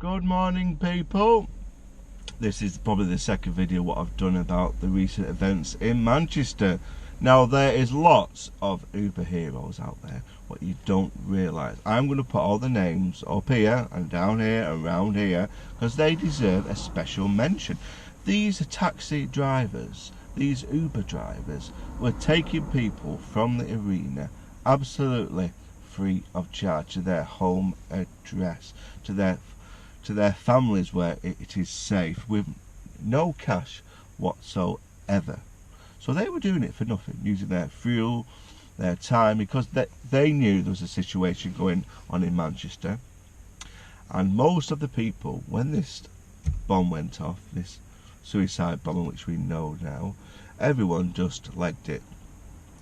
Good morning, people. This is probably the second video what I've done about the recent events in Manchester. Now, there is lots of Uber heroes out there, what you don't realise. I'm going to put all the names up here and down here and around here because they deserve a special mention. These taxi drivers, these Uber drivers, were taking people from the arena absolutely free of charge to their home address, to their families where it is safe, with no cash whatsoever. So they were doing it for nothing, using their fuel, their time, because they knew there was a situation going on in Manchester. And most of the people, when this bomb went off, this suicide bomb, which we know now, everyone just legged it.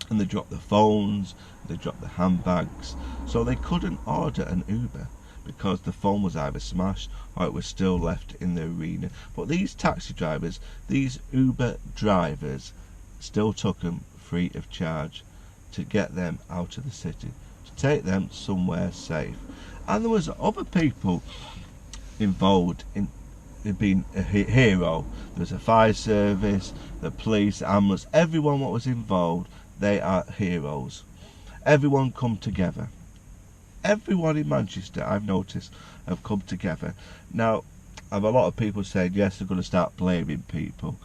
And they dropped their phones, they dropped their handbags, so they couldn't order an Uber because the phone was either smashed or it was still left in the arena. But these taxi drivers, these Uber drivers, still took them free of charge to get them out of the city, to take them somewhere safe. And there was other people involved in being a hero. There was a fire service, the police, the ambulance, everyone what was involved. They are heroes. Everyone come together. Everyone in Manchester, I've noticed, have come together. Now, I have a lot of people saying, yes, they're going to start blaming people.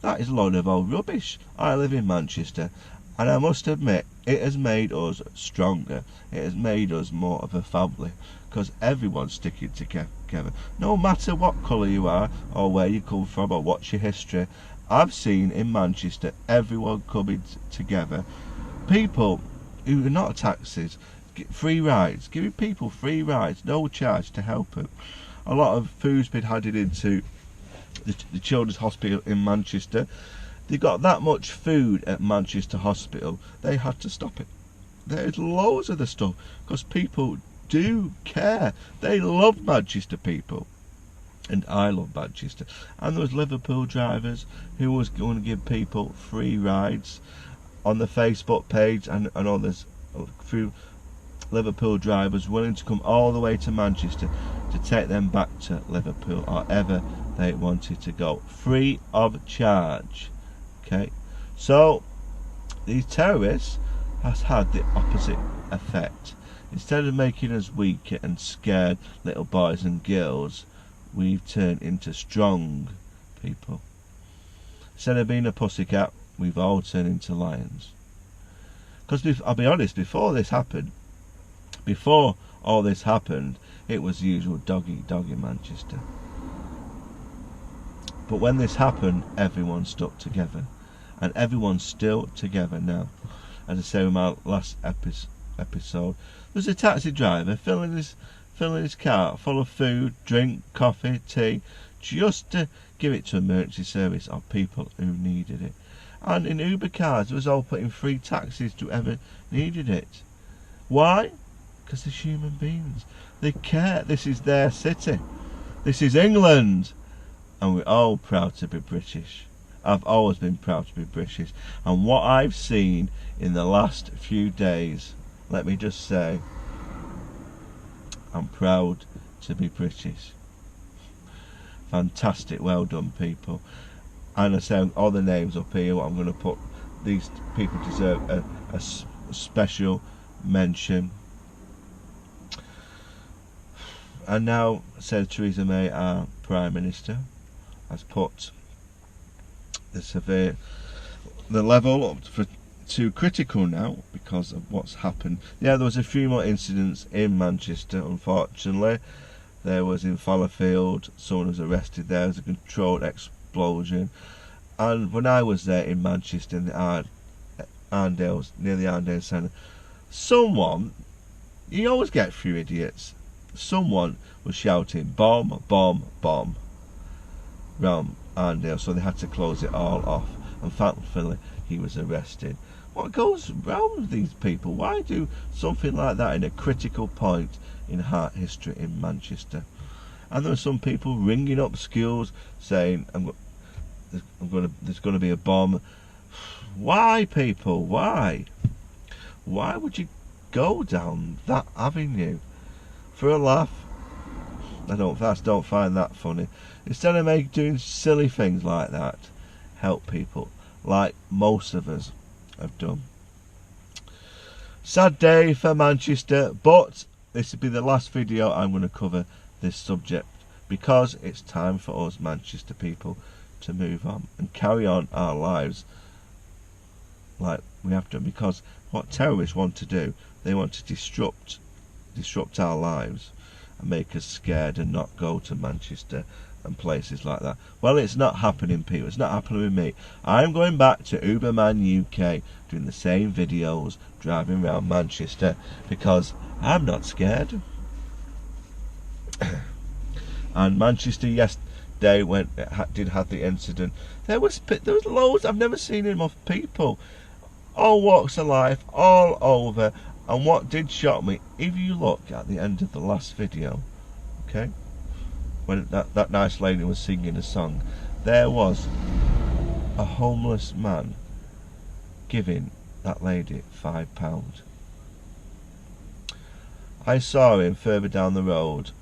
That is a load of old rubbish. I live in Manchester, and I must admit, it has made us stronger. It has made us more of a family, because everyone's sticking together. No matter what colour you are, or where you come from, or what's your history, I've seen in Manchester everyone coming together. People who are not taxis, free rides, giving people free rides, no charge to help them. A lot of food's been handed into the Children's Hospital in Manchester. They got that much food at Manchester Hospital, they had to stop it. There's loads of the stuff, because people do care. They love Manchester, people. And I love Manchester. And there was Liverpool drivers who was going to give people free rides on the Facebook page, and others through Liverpool drivers willing to come all the way to Manchester to take them back to Liverpool or ever they wanted to go, free of charge. Okay, so these terrorists has had the opposite effect. Instead of making us weak and scared little boys and girls, we've turned into strong people. Instead of being a pussycat, we've all turned into lions. Because I'll be honest, before all this happened, it was the usual dog eat dog in Manchester. But when this happened, everyone stuck together, and everyone's still together now. As I say in my last episode, there's a taxi driver filling his car full of food, drink, coffee, tea, just to give it to emergency service or people who needed it. And in Uber cars, it was all putting free taxis to whoever needed it. Why? Because they're human beings. They care. This is their city. This is England. And we're all proud to be British. I've always been proud to be British. And what I've seen in the last few days, let me just say, I'm proud to be British. Fantastic, well done, people. And I say all the names up here, what I'm going to put, these people deserve a special mention. And now, said Theresa May, our Prime Minister, has put the level up to critical now because of what's happened. Yeah, there was a few more incidents in Manchester, unfortunately. There was in Fallowfield, someone was arrested there. There was a controlled explosion. And when I was there in Manchester, in the Arndales, near the Arndale Centre, someone, you always get a few idiots, someone was shouting bomb, bomb, bomb round Arndale, so they had to close it all off, and thankfully he was arrested. What goes round with these people? Why do something like that in a critical point in heart history in Manchester? And there were some people ringing up schools saying, there's going to be a bomb. Why, people? Why? Why would you go down that avenue? For a laugh? I don't find that funny. Instead of doing silly things like that, help people like most of us have done. Sad day for Manchester, but this will be the last video I'm going to cover this subject, because it's time for us Manchester people to move on and carry on our lives like we have done. Because what terrorists want to do, they want to disrupt our lives and make us scared and not go to Manchester and places like that. Well, it's not happening, people. It's not happening with me. I'm going back to Uberman UK, doing the same videos, driving around Manchester, because I'm not scared. And Manchester yesterday, when it did have the incident, there was loads. I've never seen enough people, all walks of life, all over. And what did shock me, if you look at the end of the last video, okay, when that nice lady was singing a song, there was a homeless man giving that lady £5. I saw him further down the road,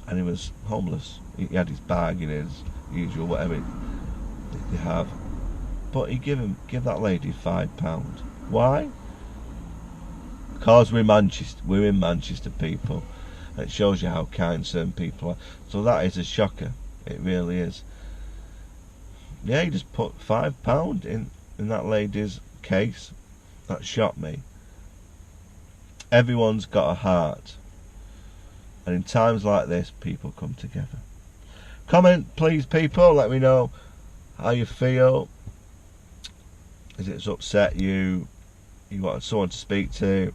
and he was homeless. He had his bag in his usual whatever they have, but he give that lady £5. Why? Because we're in Manchester, people. It shows you how kind certain people are. So that is a shocker. It really is. Yeah, he just put £5 in that lady's case. That shocked me. Everyone's got a heart. And in times like this, people come together. Comment, please, people. Let me know how you feel. Is it upset you? You want someone to speak to?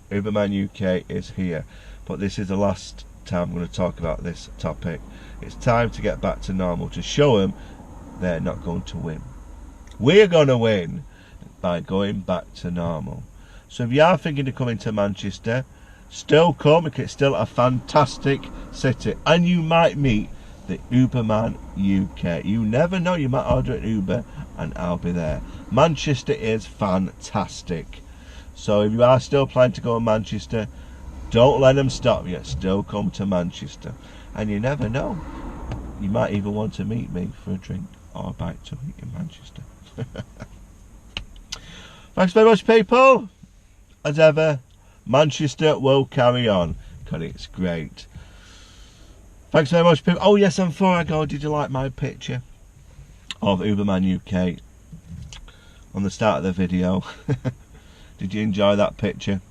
Uberman UK is here. But this is the last time I'm going to talk about this topic. It's time to get back to normal, to show them they're not going to win. We're going to win by going back to normal. So if you are thinking of coming to Manchester, still come, because it's still a fantastic city. And you might meet the Uberman UK. You never know, you might order an Uber and I'll be there. Manchester is fantastic. So if you are still planning to go to Manchester, don't let them stop you. Still come to Manchester. And you never know, you might even want to meet me for a drink or a bite to eat in Manchester. Thanks very much, people. As ever, Manchester will carry on, because it's great. Thanks very much, people. Oh yes, and before I go, did you like my picture of Uberman UK on the start of the video? Did you enjoy that picture?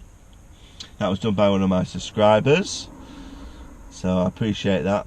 That was done by one of my subscribers, so I appreciate that.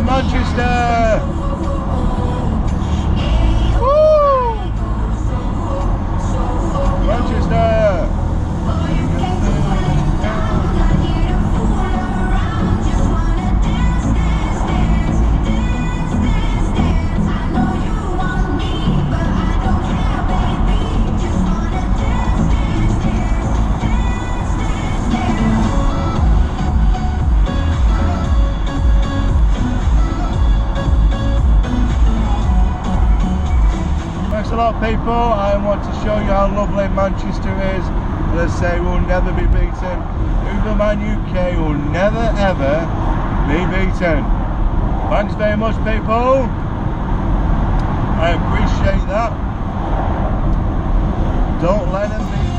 Manchester! Woo! Manchester! Thanks a lot, people. I want to show you how lovely Manchester is. As I say, we'll never be beaten. Uberman UK will never ever be beaten. Thanks very much, people. I appreciate that. Don't let them beat